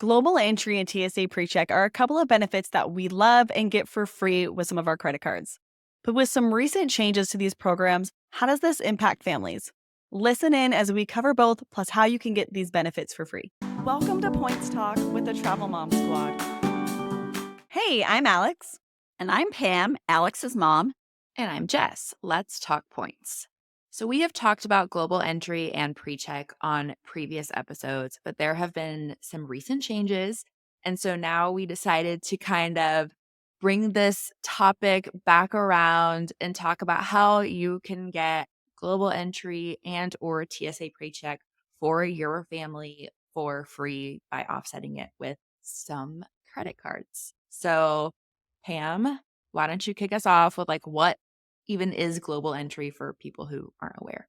Global Entry and TSA PreCheck are a couple of benefits that we love and get for free with some of our credit cards. But with some recent changes to these programs, how does this impact families? Listen in as we cover both, plus how you can get these benefits for free. Welcome to Points Talk with the Travel Mom Squad. Hey, I'm Alex. And I'm Pam, Alex's mom. And I'm Jess. Let's talk points. So we have talked about global entry and PreCheck on previous episodes, but there have been some recent changes. And so now we decided to kind of bring this topic back around and talk about how you can get global entry and or TSA PreCheck for your family for free by offsetting it with some credit cards. So Pam, why don't you kick us off with what even is global entry for people who aren't aware?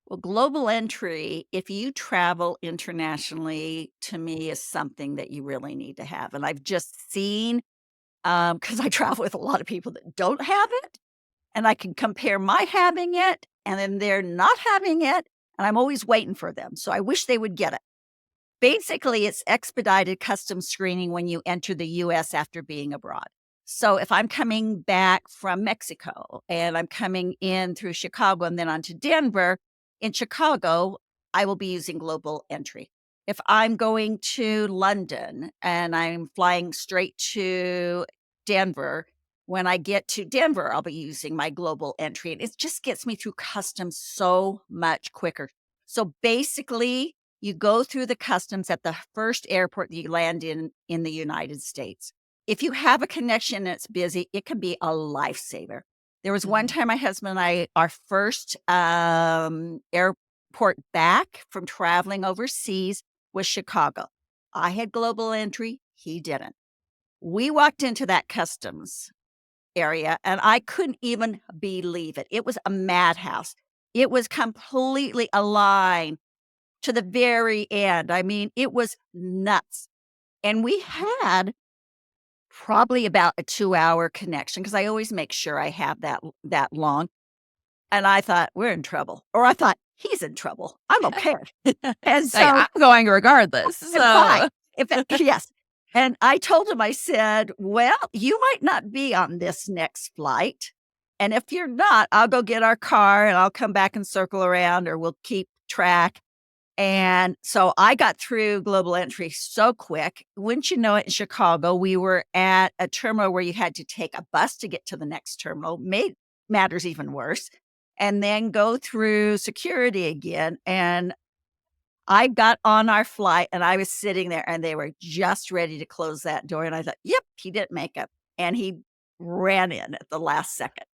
Well, global entry, if you travel internationally, to me is something that you really need to have. And I've just seen, because I travel with a lot of people that don't have it, and I can compare my having it and then they're not having it, and I'm always waiting for them. So I wish they would get it. Basically, it's expedited customs screening when you enter the U.S. after being abroad. So if I'm coming back from Mexico and I'm coming in through Chicago and then on to Denver, in Chicago, I will be using global entry. If I'm going to London and I'm flying straight to Denver, when I get to Denver, I'll be using my global entry. And it just gets me through customs so much quicker. So basically, you go through the customs at the first airport that you land in the United States. If you have a connection and it's busy, it can be a lifesaver. There was one time my husband and I, our first airport back from traveling overseas was Chicago. I had global entry. He didn't. We walked into that customs area and I couldn't even believe it. It was a madhouse. It was completely aligned to the very end. I mean, it was nuts. And we had probably about a 2-hour connection because I always make sure I have that long. And I thought, we're in trouble. Or I thought, he's in trouble. I'm okay. And so I'm going regardless. So fine. Yes. And I told him, I said, well, you might not be on this next flight. And if you're not, I'll go get our car and I'll come back and circle around or we'll keep track. And so I got through global entry so quick. Wouldn't you know it, in Chicago, we were at a terminal where you had to take a bus to get to the next terminal, made matters even worse, and then go through security again. And I got on our flight and I was sitting there and they were just ready to close that door. And I thought, yep, he didn't make it. And he ran in at the last second.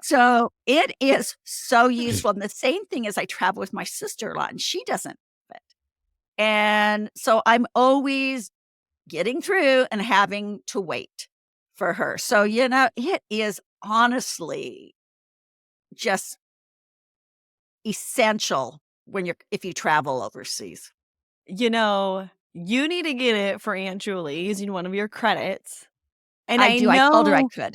So it is so useful. And the same thing as I travel with my sister-in-law and she doesn't have it. And so I'm always getting through and having to wait for her. So, it is honestly just essential if you travel overseas. You need to get it for Aunt Julie using one of your credits. And I do. I told her I could.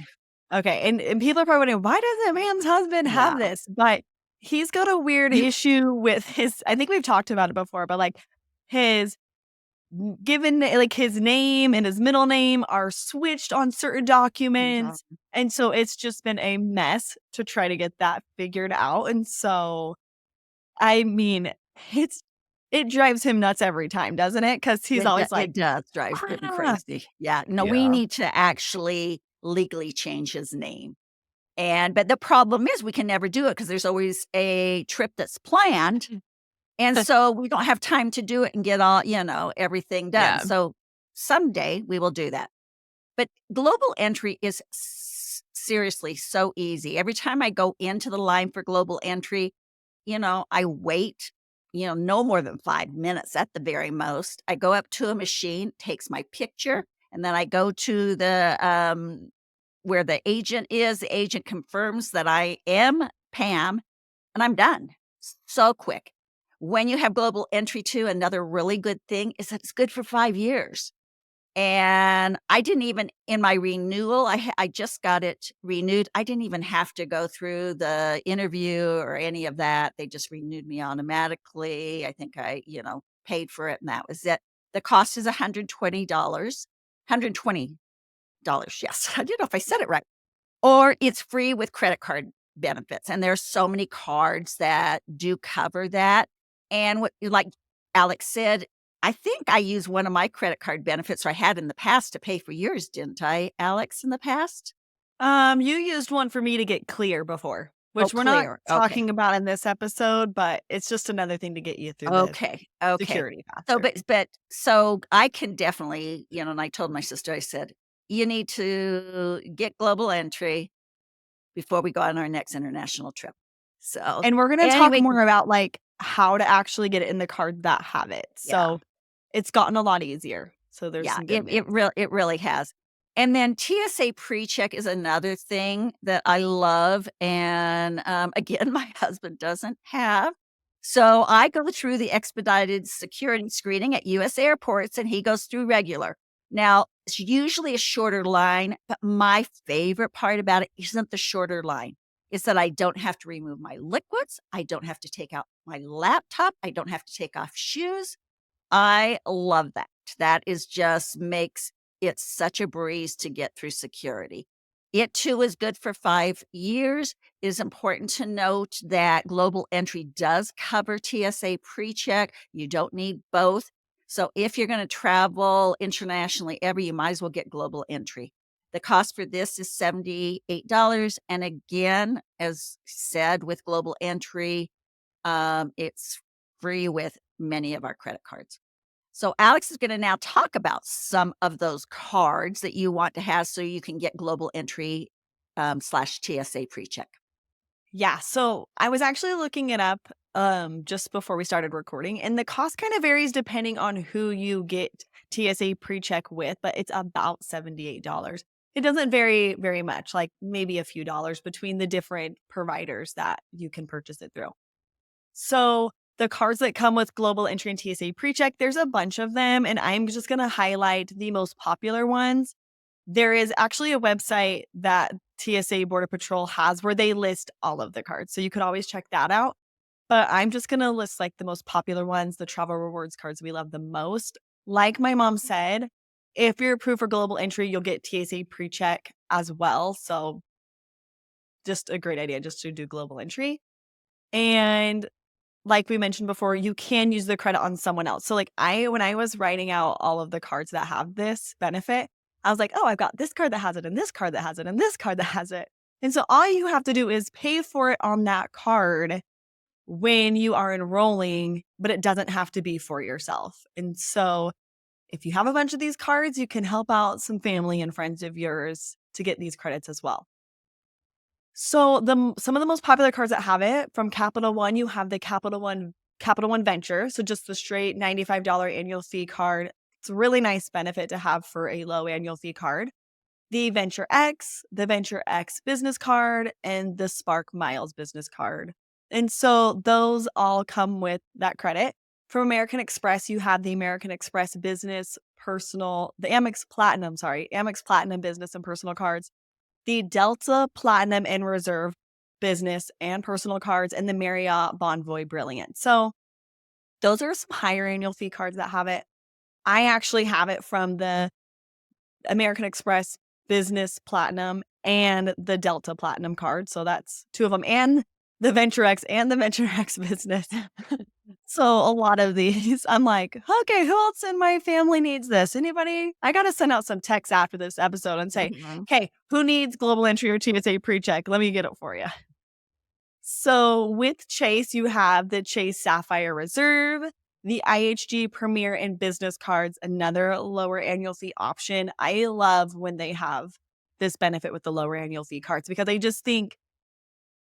Okay, and people are probably wondering, why doesn't Pam's husband have this? But he's got a weird issue with his, I think we've talked about it before, but his given, his name and his middle name are switched on certain documents. And so it's just been a mess to try to get that figured out. And so, I mean, it drives him nuts every time, doesn't it? Because he's always it does drive him crazy. Yeah. No, we need to actually legally change his name. But the problem is we can never do it because there's always a trip that's planned. And so we don't have time to do it and get all, everything done. Yeah. So someday we will do that. But global entry is seriously so easy. Every time I go into the line for global entry, I wait, no more than 5 minutes at the very most. I go up to a machine, takes my picture, and then I go to the where the agent is. The agent confirms that I am Pam, and I'm done. So quick. When you have global entry too, another really good thing is that it's good for 5 years. And I didn't even, in my renewal, I just got it renewed. I didn't even have to go through the interview or any of that. They just renewed me automatically. I think I, paid for it and that was it. The cost is $120. Yes. I don't know if I said it right. Or it's free with credit card benefits. And there's so many cards that do cover that. And what, like Alex said, I think I used one of my credit card benefits, or I had in the past, to pay for yours, didn't I, Alex, in the past? You used one for me to get clear before, Oh, which we're not clear. Okay. talking about in this episode, but it's just another thing to get you through the Okay. Okay. security So, faster. so I can definitely, and I told my sister, I said, you need to get global entry before we go on our next international trip. So And we're gonna talk anyway, more about, like, how to actually get it in the card that have it. yeah. So, it's gotten a lot easier. So there's Yeah, some good news. it really has. And then TSA PreCheck is another thing that I love, and, again, my husband doesn't have. So I go through the expedited security screening at US airports, and he goes through regular. Now, it's usually a shorter line, but my favorite part about it isn't the shorter line. It's that I don't have to remove my liquids, I don't have to take out my laptop, I don't have to take off shoes. I love that. That is just makes it such a breeze to get through security. It too is good for 5 years. It is important to note that global entry does cover TSA PreCheck. You don't need both. So if you're going to travel internationally ever, you might as well get global entry. The cost for this is $78. And again, as said with global entry, it's free with many of our credit cards. So Alex is going to now talk about some of those cards that you want to have so you can get global entry slash TSA PreCheck. Yeah, so I was actually looking it up, just before we started recording, and the cost kind of varies depending on who you get TSA PreCheck with, but it's about $78. It doesn't vary very much, like maybe a few dollars between the different providers that you can purchase it through. So the cards that come with global entry and TSA PreCheck, there's a bunch of them, and I'm just going to highlight the most popular ones. There is actually a website that TSA Border Patrol has where they list all of the cards. So you could always check that out. But I'm just going to list like the most popular ones, the travel rewards cards we love the most. Like my mom said, if you're approved for global entry, you'll get TSA PreCheck as well. So just a great idea just to do global entry. And like we mentioned before, you can use the credit on someone else. So like when I was writing out all of the cards that have this benefit, I was like, oh, I've got this card that has it and this card that has it and this card that has it. And so all you have to do is pay for it on that card when you are enrolling, but it doesn't have to be for yourself. And so if you have a bunch of these cards, you can help out some family and friends of yours to get these credits as well. So some of the most popular cards that have it from Capital One, you have the Capital One Venture. So just the straight $95 annual fee card. It's a really nice benefit to have for a low annual fee card. The Venture X business card, and the Spark Miles business card. And so those all come with that credit. From American Express, you have the American Express Business Personal, the Amex Platinum Business and Personal cards, the Delta Platinum and Reserve Business and Personal cards, and the Marriott Bonvoy Brilliant. So those are some higher annual fee cards that have it. I actually have it from the American Express Business Platinum and the Delta Platinum card. So that's two of them, and the Venture X and the Venture X Business. So a lot of these, I'm like, okay, who else in my family needs this? Anybody? I got to send out some texts after this episode and say, Mhm. hey, who needs global entry or TSA PreCheck? Let me get it for you. So with Chase, you have the Chase Sapphire Reserve, the IHG Premier and Business cards, another lower annual fee option. I love when they have this benefit with the lower annual fee cards because I just think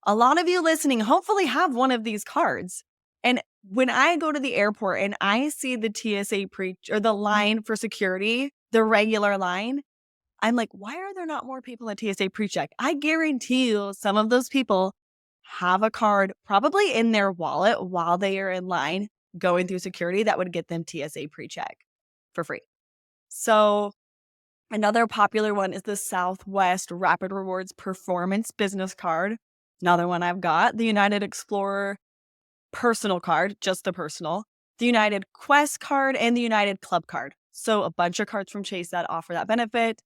a lot of you listening hopefully have one of these cards. And when I go to the airport and I see the TSA or the line for security, the regular line, I'm like, why are there not more people at TSA PreCheck? I guarantee you some of those people have a card probably in their wallet while they are in line going through security that would get them TSA PreCheck for free. So another popular one is the Southwest Rapid Rewards Performance Business Card. Another one I've got, the United Explorer Personal Card, just the personal, the United Quest card, and the United Club card. So a bunch of cards from Chase that offer that benefit.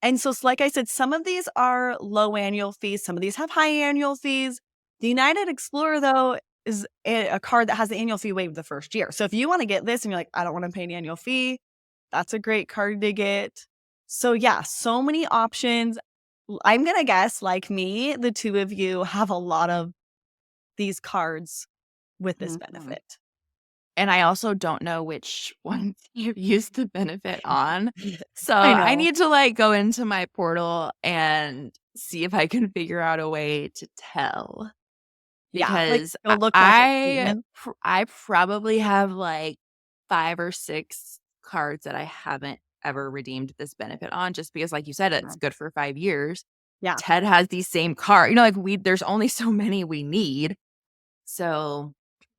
And so, like I said, some of these are low annual fees. Some of these have high annual fees. The United Explorer, though, is a card that has the annual fee waived the first year. So if you want to get this and you're like, I don't want to pay an annual fee, that's a great card to get. So yeah, so many options. I'm going to guess, like me, the two of you have a lot of these cards with this benefit. And I also don't know which one you've used the benefit on. So I know. I need to like go into my portal and see if I can figure out a way to tell. Because go look back at I probably have like 5 or 6 cards that I haven't ever redeemed this benefit on, just because, like you said, it's good for 5 years. Yeah. Ted has these same cards. You know, like there's only so many we need. So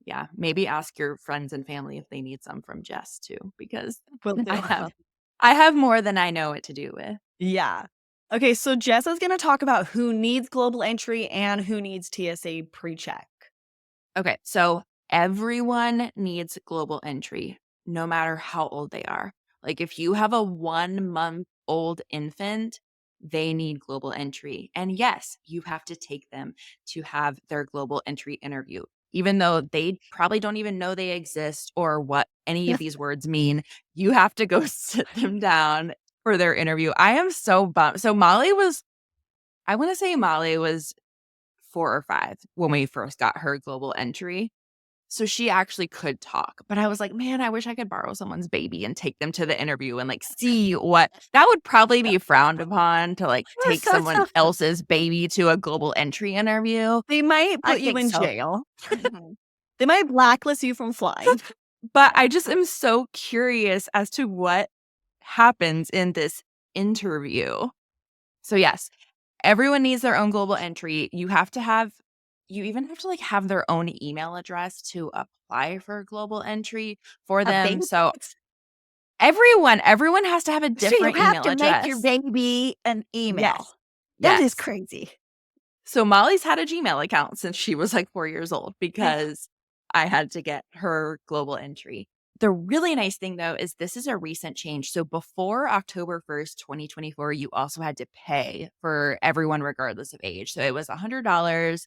yeah, maybe ask your friends and family if they need some from Jess too, because Will do. I have more than I know what to do with. Yeah. Okay, so Jess is going to talk about who needs global entry and who needs TSA PreCheck. Okay, so everyone needs global entry, no matter how old they are. Like if you have a 1-month-old infant, they need global entry. And yes, you have to take them to have their global entry interview, even though they probably don't even know they exist or what any of these words mean. You have to go sit them down for their interview. I am so bummed. So I want to say Molly was 4 or 5 when we first got her global entry. So she actually could talk. But I was like, man, I wish I could borrow someone's baby and take them to the interview and like see what that would probably be frowned upon to like take someone else's baby to a global entry interview. They might put you in jail. They might blacklist you from flying. But I just am so curious as to what happens in this interview. So yes, everyone needs their own global entry. You even have to like have their own email address to apply for global entry for them. So everyone has to have a different email address. So you have to make your baby an email. Yes. That is crazy. So Molly's had a Gmail account since she was like 4 years old because I had to get her global entry. The really nice thing, though, is this is a recent change. So before October 1st, 2024, you also had to pay for everyone regardless of age. So it was $100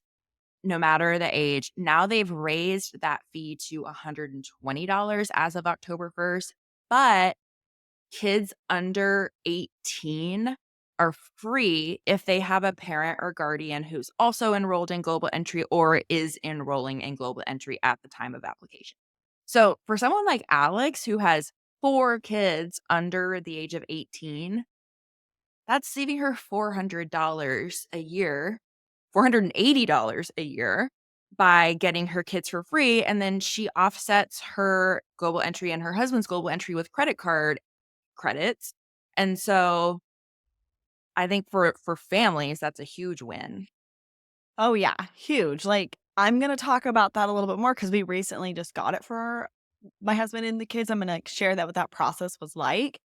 no matter the age. Now they've raised that fee to $120 as of October 1st. But kids under 18 are free if they have a parent or guardian who's also enrolled in global entry or is enrolling in global entry at the time of application. So for someone like Alex, who has 4 kids under the age of 18, that's saving her $400 a year, $480 a year by getting her kids for free. And then she offsets her global entry and her husband's global entry with credit card credits. And so I think for families, that's a huge win. Oh, yeah. Huge. Like, I'm going to talk about that a little bit more because we recently just got it for my husband and the kids. I'm going to share what that process was like.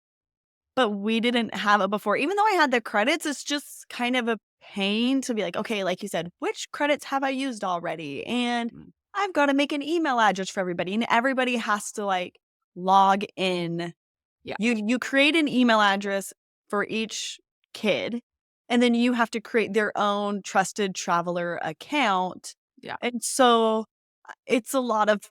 But we didn't have it before. Even though I had the credits, it's just kind of a pain to be like, okay, like you said, which credits have I used already? And I've got to make an email address for everybody. And everybody has to like log in. Yeah. You create an email address for each kid. And then you have to create their own trusted traveler account. Yeah. And so it's a lot of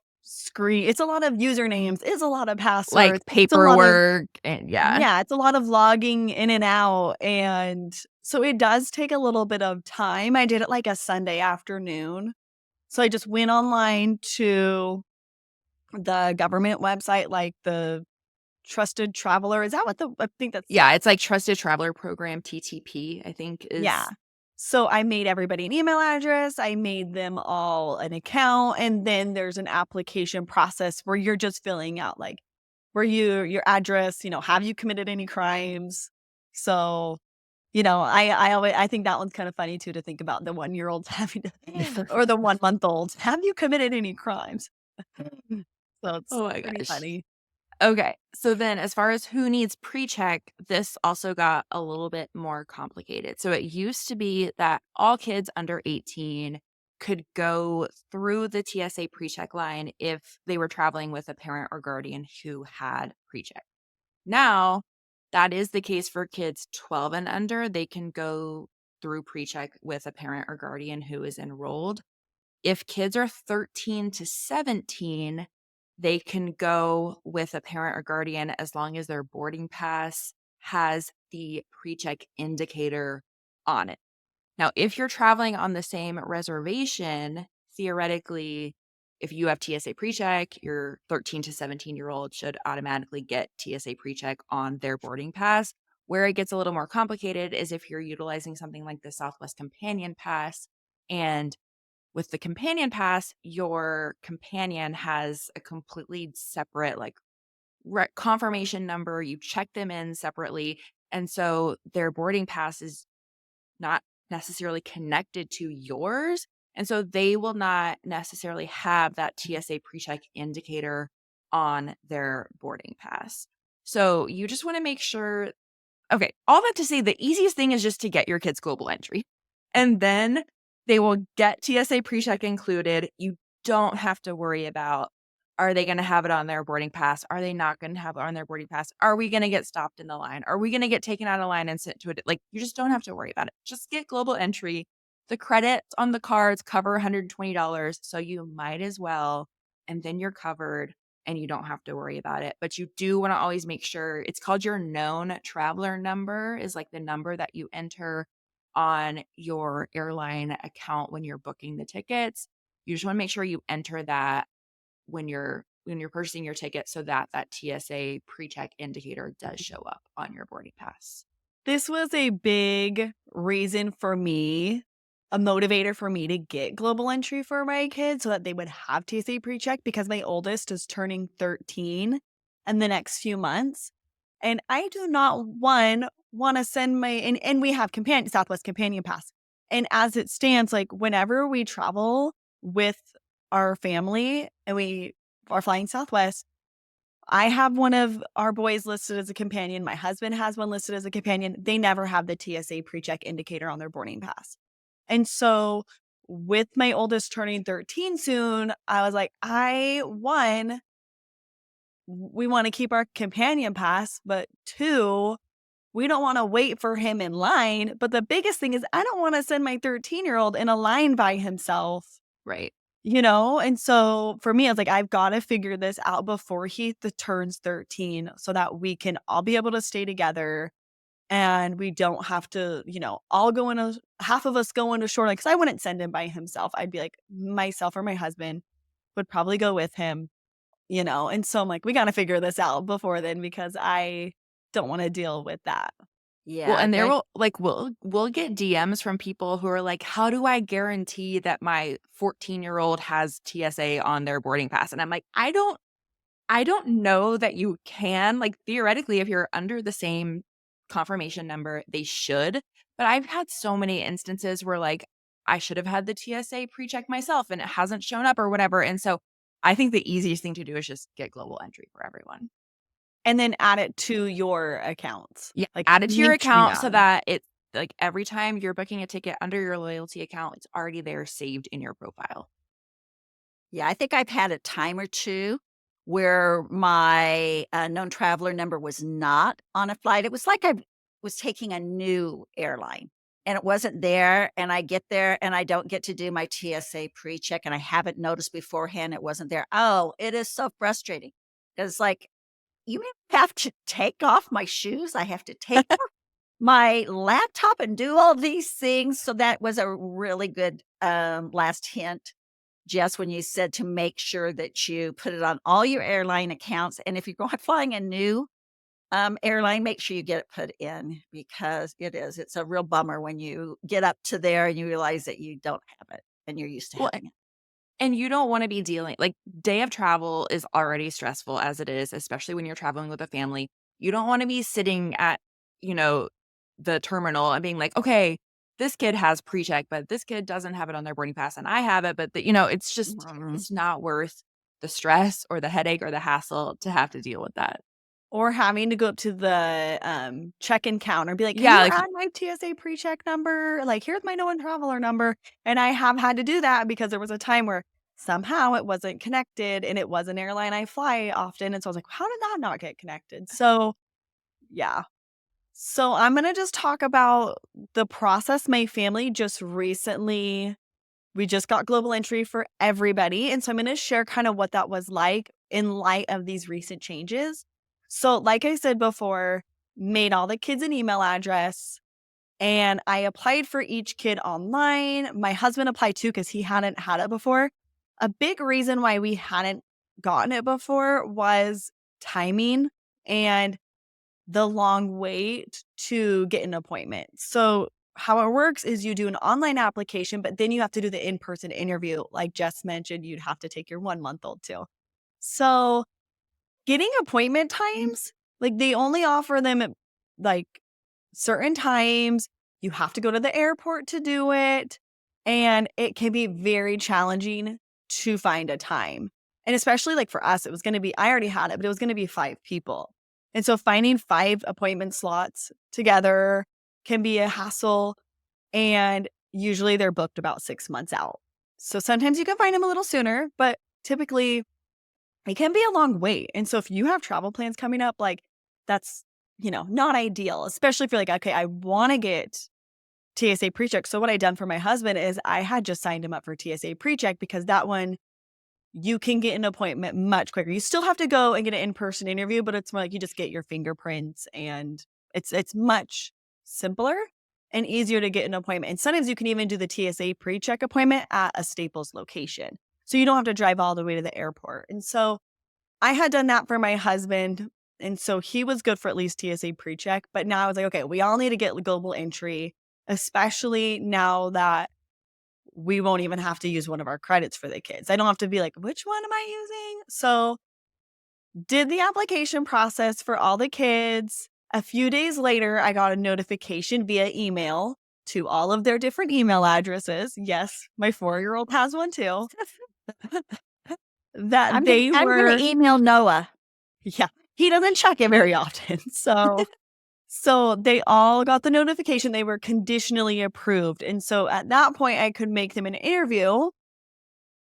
it's a lot of usernames, it's a lot of passwords. Like paperwork and Yeah, it's a lot of logging in and out. And so it does take a little bit of time. I did it like a Sunday afternoon. So I just went online to the government website, like the Trusted Traveler. Is that what I think that's? Yeah, it's like Trusted Traveler Program, TTP, I think is. Yeah. So I made everybody an email address. I made them all an account. And then there's an application process where you're just filling out like your address, have you committed any crimes? So, I think that one's kind of funny too, to think about the 1-year-olds having to, or the 1-month-olds. Have you committed any crimes? So it's pretty funny. Okay. So then as far as who needs PreCheck, this also got a little bit more complicated. So it used to be that all kids under 18 could go through the TSA PreCheck line if they were traveling with a parent or guardian who had PreCheck. Now, that is the case for kids 12 and under. They can go through PreCheck with a parent or guardian who is enrolled. If kids are 13 to 17, they can go with a parent or guardian as long as their boarding pass has the PreCheck indicator on it. Now, if you're traveling on the same reservation, theoretically, if you have TSA PreCheck, your 13 to 17-year-old should automatically get TSA PreCheck on their boarding pass. Where it gets a little more complicated is if you're utilizing something like the Southwest Companion Pass. And with the Companion Pass, your companion has a completely separate, like, confirmation number. You check them in separately. And so their boarding pass is not necessarily connected to yours. And so they will not necessarily have that TSA PreCheck indicator on their boarding pass. So you just want to make sure. Okay, all that to say, the easiest thing is just to get your kids global entry. And then they will get TSA PreCheck included. You don't have to worry about, are they going to have it on their boarding pass? Are they not going to have it on their boarding pass? Are we going to get stopped in the line? Are we going to get taken out of line and sent to it? Like, you just don't have to worry about it. Just get global entry. The credits on the cards cover $120, so you might as well. And then you're covered and you don't have to worry about it. But you do want to always make sure it's called your known traveler number, is like the number that you enter on your airline account when you're booking the tickets. You just want to make sure you enter that when you're purchasing your ticket so that that TSA PreCheck indicator does show up on your boarding pass. This was a big reason for me, a motivator for me to get global entry for my kids so that they would have TSA PreCheck, because my oldest is turning 13 in the next few months. And I do not, one, want to send my, and we have Southwest Companion Pass. And as it stands, like, whenever we travel with our family and we are flying Southwest, I have one of our boys listed as a companion. My husband has one listed as a companion. They never have the TSA PreCheck indicator on their boarding pass. And so with my oldest turning 13 soon, I was like, we want to keep our companion pass, but two, we don't want to wait for him in line. But the biggest thing is I don't want to send my 13-year-old in a line by himself. Right. And so for me, I was like, I've got to figure this out before he turns 13 so that we can all be able to stay together and we don't have to, all go half of us go into shore. Like, 'cause I wouldn't send him by himself. I'd be like, myself or my husband would probably go with him, and so I'm like, we got to figure this out before then because I don't want to deal with that. Well, Yeah, and there that we'll get DMs from people who are like, "How do I guarantee that my 14-year-old has TSA on their boarding pass?" And I'm like, I don't know that you can. Like, theoretically, if you're under the same confirmation number, they should. But I've had so many instances where, like, I should have had the TSA PreCheck myself and it hasn't shown up or whatever. And so I think the easiest thing to do is just get global entry for everyone. And then add it to your accounts. Yeah, Like, add it to your link me account so them. that it's like every time you're booking a ticket under your loyalty account, it's already there saved in your profile. Yeah, I think I've had a time or two where my, known traveler number was not on a flight. It was like I was taking a new airline, and it wasn't there, and I get there, and I don't get to do my TSA PreCheck, and I haven't noticed beforehand it wasn't there. Oh, it is so frustrating. 'Cause, like, you have to take off my shoes, I have to take off my laptop and do all these things, so that was a really good, last hint, Jess, when you said to make sure that you put it on all your airline accounts, and if you're going flying a new, airline, make sure you get it put in because it's a real bummer when you get up to there and you realize that you don't have it and you're used to Well, having it. and you don't wanna be dealing like, day of travel is already stressful as it is, especially when you're traveling with a family. You don't wanna be sitting at, you know, the terminal and being like, "Okay, this kid has PreCheck, but this kid doesn't have it on their boarding pass, and I have it," but it's just Mhm. it's not worth the stress or the headache or the hassle to have to deal with that. or having to go up to the, check-in counter and be like, "Can Yeah, you like add my TSA PreCheck number? Like, here's my known traveler number." And I have had to do that because there was a time where somehow it wasn't connected, and it was an airline I fly often, and so I was like, "How did that not get connected?" So, yeah. So I'm gonna just talk about the process my family just recently we just got global entry for everybody, and so I'm gonna share kind of what that was like in light of these recent changes. So, like I said before, made all the kids an email address, and I applied for each kid online. My husband applied too because he hadn't had it before. A big reason why we hadn't gotten it before was timing and the long wait to get an appointment. So, how it works is you do an online application, but then you have to do the in-person interview. Like Jess mentioned, you'd have to take your 1-month-old too. So, getting appointment times, like they only offer them at like certain times. You have to go to the airport to do it, and it can be very challenging to find a time. And especially like for us, it was going to be I already had it, but it was going to be 5 people. And so finding 5 appointment slots together can be a hassle, and usually they're booked about 6 months out. So sometimes you can find them a little sooner, but typically it can be a long wait. And so if you have travel plans coming up, like that's, not ideal, especially if you're like, okay, I want to get TSA PreCheck. So what I done for my husband is I had just signed him up for TSA PreCheck because that one you can get an appointment much quicker. You still have to go and get an in-person interview, but it's more like you just get your fingerprints and it's much simpler and easier to get an appointment. And sometimes you can even do the TSA PreCheck appointment at a Staples location. So you don't have to drive all the way to the airport. And so I had done that for my husband, and so he was good for at least TSA PreCheck, but now I was like, "Okay, we all need to get global entry, especially now that we won't even have to use one of our credits for the kids." I don't have to be like, "Which one am I using?" So, did the application process for all the kids. A few days later, I got a notification via email to all of their different email addresses. Yes, my 4-year-old has one too. That they I'm gonna were email Noah. Yeah, he doesn't check it very often. So they all got the notification they were conditionally approved. And so at that point, I could make them an interview.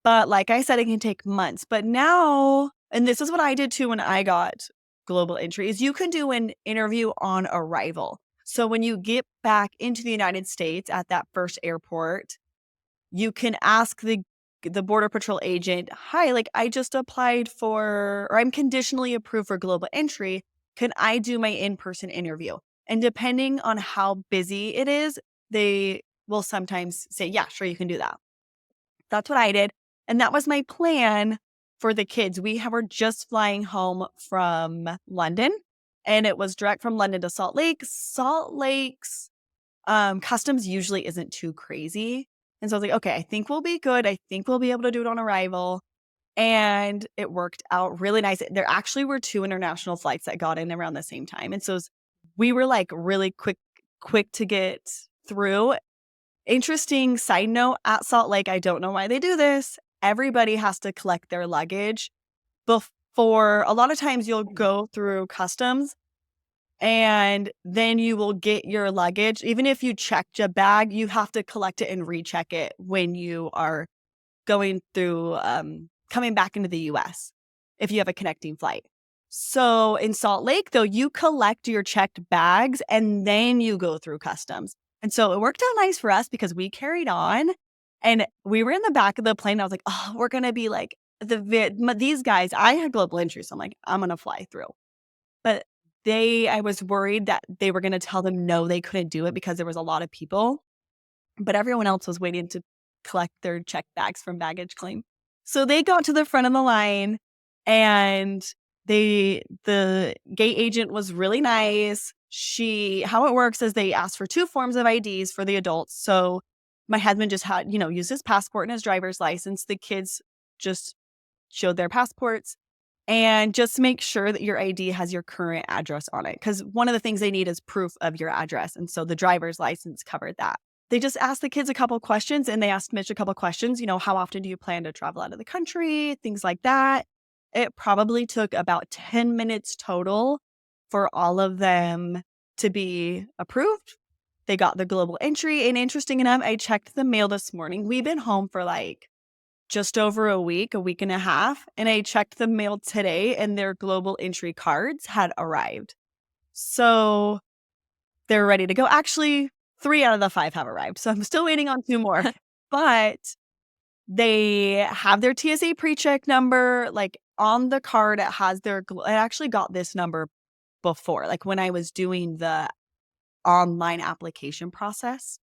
But like I said, it can take months. But now, and this is what I did too when I got global entry, is you can do an interview on arrival. So when you get back into the United States at that first airport, you can ask the border patrol agent, "Hi, like I just applied for or I'm conditionally approved for global entry. Can I do my in-person interview?" And depending on how busy it is, they will sometimes say, "Yeah, sure, you can do that." That's what I did, and that was my plan for the kids. Were just flying home from London, and it was direct from London to Salt Lake. Salt Lake's customs usually isn't too crazy. And so I was like, okay, I think we'll be good. I think we'll be able to do it on arrival. And it worked out really nice. There actually were 2 international flights that got in around the same time. And so we were like really quick to get through. Interesting side note at Salt Lake, I don't know why they do this. Everybody has to collect their luggage before a lot of times you'll go through customs and then you will get your luggage. Even if you checked your bag, you have to collect it and recheck it when you are going through, coming back into the US if you have a connecting flight. So in Salt Lake, though, you collect your checked bags and then you go through customs. And so it worked out nice for us because we carried on and we were in the back of the plane. I was like, oh, we're going to be like these guys. I had global entry, so I'm like, I'm going to fly through. But I was worried that they were gonna tell them no, they couldn't do it because there was a lot of people, but everyone else was waiting to collect their checked bags from baggage claim. So they got to the front of the line and the gate agent was really nice. How it works is they ask for 2 forms of IDs for the adults. So my husband just had, used his passport and his driver's license. The kids just showed their passports. And just make sure that your ID has your current address on it. Because one of the things they need is proof of your address. And so the driver's license covered that. They just asked the kids a couple questions and they asked Mitch a couple questions. How often do you plan to travel out of the country? Things like that. it probably took about 10 minutes total for all of them to be approved. They got the global entry, and interesting enough, I checked the mail this morning. We've been home for like just over a week and a half, and I checked the mail today and their global entry cards had arrived. So they're ready to go. Actually, 3 out of the 5 have arrived, so I'm still waiting on 2 more. But they have their TSA PreCheck number, like, on the card, it has their I actually got this number before, like, when I was doing the online application process.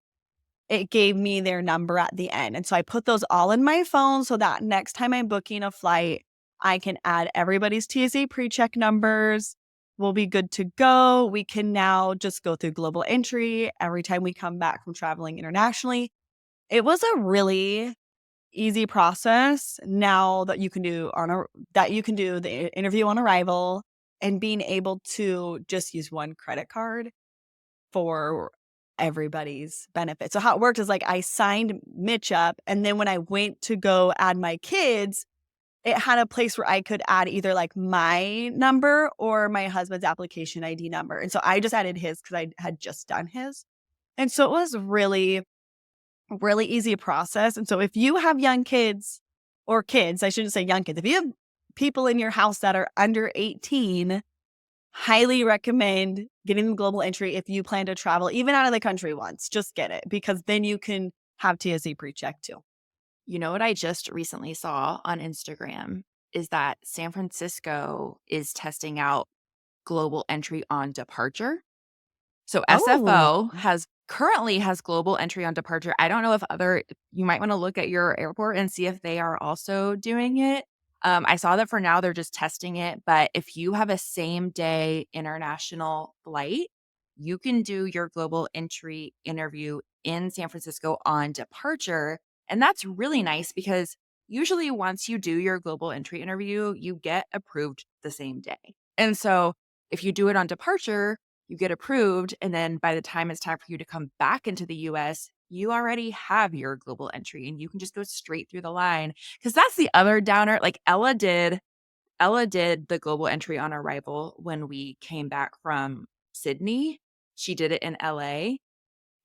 It gave me their number at the end, and so I put those all in my phone so that next time I'm booking a flight, I can add everybody's TSA PreCheck numbers. We'll be good to go. We can now just go through global entry every time we come back from traveling internationally. It was a really easy process now that you can do the interview on arrival and being able to just use one credit card for everybody's benefit. So how it worked is like I signed Mitch up, and then when I went to go add my kids, it had a place where I could add either like my number or my husband's application ID number. And so I just added his because I had just done his. And so it was really, really easy process. And so if you have young kids or kids, I shouldn't say young kids, if you have people in your house that are under 18, highly recommend getting the global entry if you plan to travel even out of the country once. Just get it because then you can have TSA PreCheck too. You know what I just recently saw on Instagram is that San Francisco is testing out global entry on departure. So Oh, SFO currently has global entry on departure. I don't know if you might want to look at your airport and see if they are also doing it. I saw that for now they're just testing it, but if you have a same day international flight, you can do your global entry interview in San Francisco on departure. And that's really nice because usually once you do your global entry interview, you get approved the same day. And so if you do it on departure, you get approved, and then by the time it's time for you to come back into the US, you already have your global entry and you can just go straight through the line. Because that's the other downer. Like Ella did the global entry on arrival when we came back from Sydney. She did it in LA.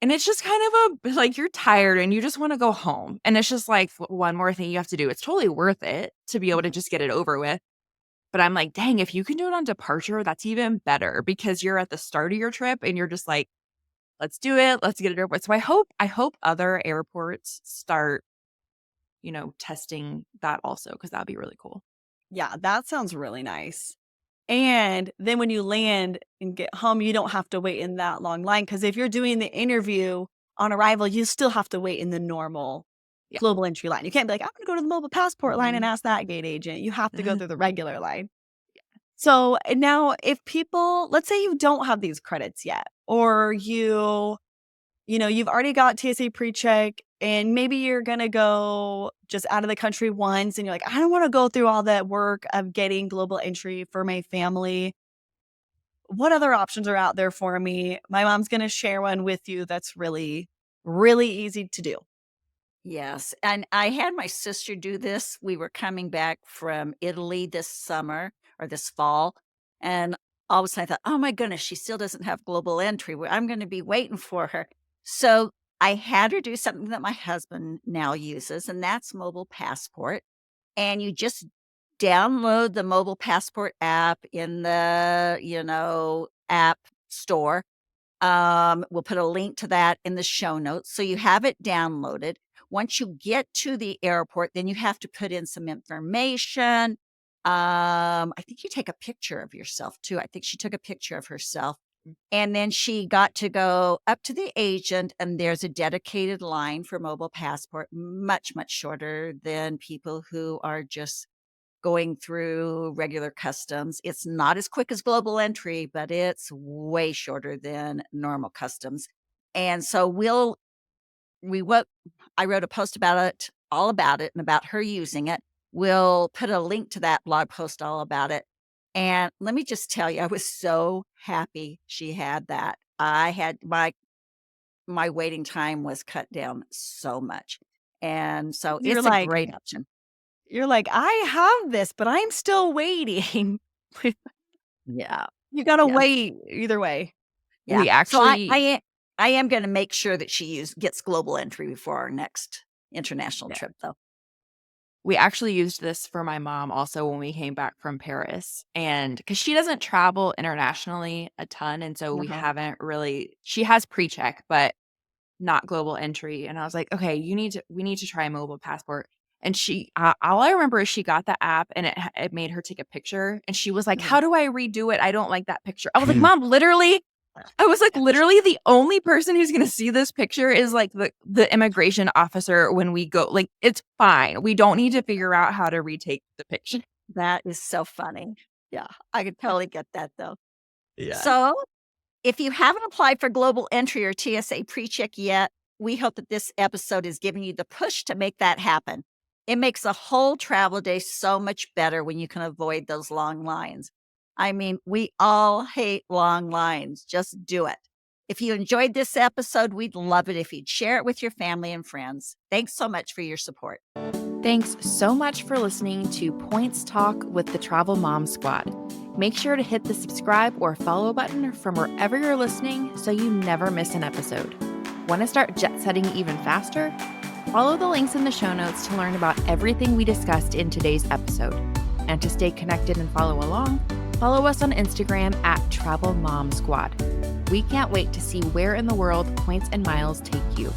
And it's just kind of like you're tired and you just want to go home. And it's just like one more thing you have to do. It's totally worth it to be able to just get it over with. But I'm like, dang, if you can do it on departure, that's even better because you're at the start of your trip and you're just like, let's do it. Let's get it over with. So I hope other airports start, testing that also because that'd be really cool. yeah, that sounds really nice. And then when you land and get home, you don't have to wait in that long line because if you're doing the interview on arrival, you still have to wait in the normal Yeah. global entry line. You can't be like, I'm going to go to the mobile passport line and Mhm. ask that gate agent. You have to go through the regular line. So now, if people, let's say you don't have these credits yet, or you've already got TSA PreCheck, and maybe you're gonna go just out of the country once, and you're like, I don't want to go through all that work of getting global entry for my family. What other options are out there for me? My mom's gonna share one with you that's really, really easy to do. Yes, and I had my sister do this. We were coming back from Italy this summer or this fall, and all of a sudden I thought, "Oh my goodness, she still doesn't have global entry. I'm gonna be waiting for her." So, I had her do something that my husband now uses, and that's Mobile Passport, and you just download the Mobile Passport app in the, app store. We'll put a link to that in the show notes. So you have it downloaded. Once you get to the airport, then you have to put in some information. I think you take a picture of yourself too. I think she took a picture of herself. And then she got to go up to the agent, and there's a dedicated line for Mobile Passport, much, much shorter than people who are just going through regular customs. It's not as quick as global entry, but it's way shorter than normal customs. And so we what I wrote a post about it, all about it, and about her using it. We'll put a link to that blog post all about it. And let me just tell you, I was so happy she had that. I had my waiting time was cut down so much. And so You're it's a like, great option. You're like, "I have this, but I'm still waiting." Yeah. You gotta Yeah. wait either way. Yeah. We So actually I am gonna make sure that she gets global entry before our next international yeah. trip, though. We actually used this for my mom also when we came back from Paris, and because she doesn't travel internationally a ton, and so we Uh-huh. haven't really she has PreCheck, but not global entry, and I was like, "Okay, we need to try a mobile passport." And she all I remember is she got the app and it made her take a picture, and she was like, Mhm. "How do I redo it? I don't like that picture." I was like, "Mom, literally I was like, literally the only person who's gonna see this picture is like the immigration officer when we go. Like, it's fine. We don't need to figure out how to retake the picture." That is so funny. Yeah, I could totally get that, though. Yeah. So, if you haven't applied for global entry or TSA PreCheck yet, we hope that this episode is giving you the push to make that happen. It makes the whole travel day so much better when you can avoid those long lines. I mean, we all hate long lines. Just do it. If you enjoyed this episode, we'd love it if you'd share it with your family and friends. Thanks so much for your support. Thanks so much for listening to Points Talk with the Travel Mom Squad. Make sure to hit the subscribe or follow button from wherever you're listening so you never miss an episode. Want to start jet setting even faster? Follow the links in the show notes to learn about everything we discussed in today's episode. And to stay connected and follow along, follow us on Instagram at Travel Mom Squad. We can't wait to see where in the world points and miles take you.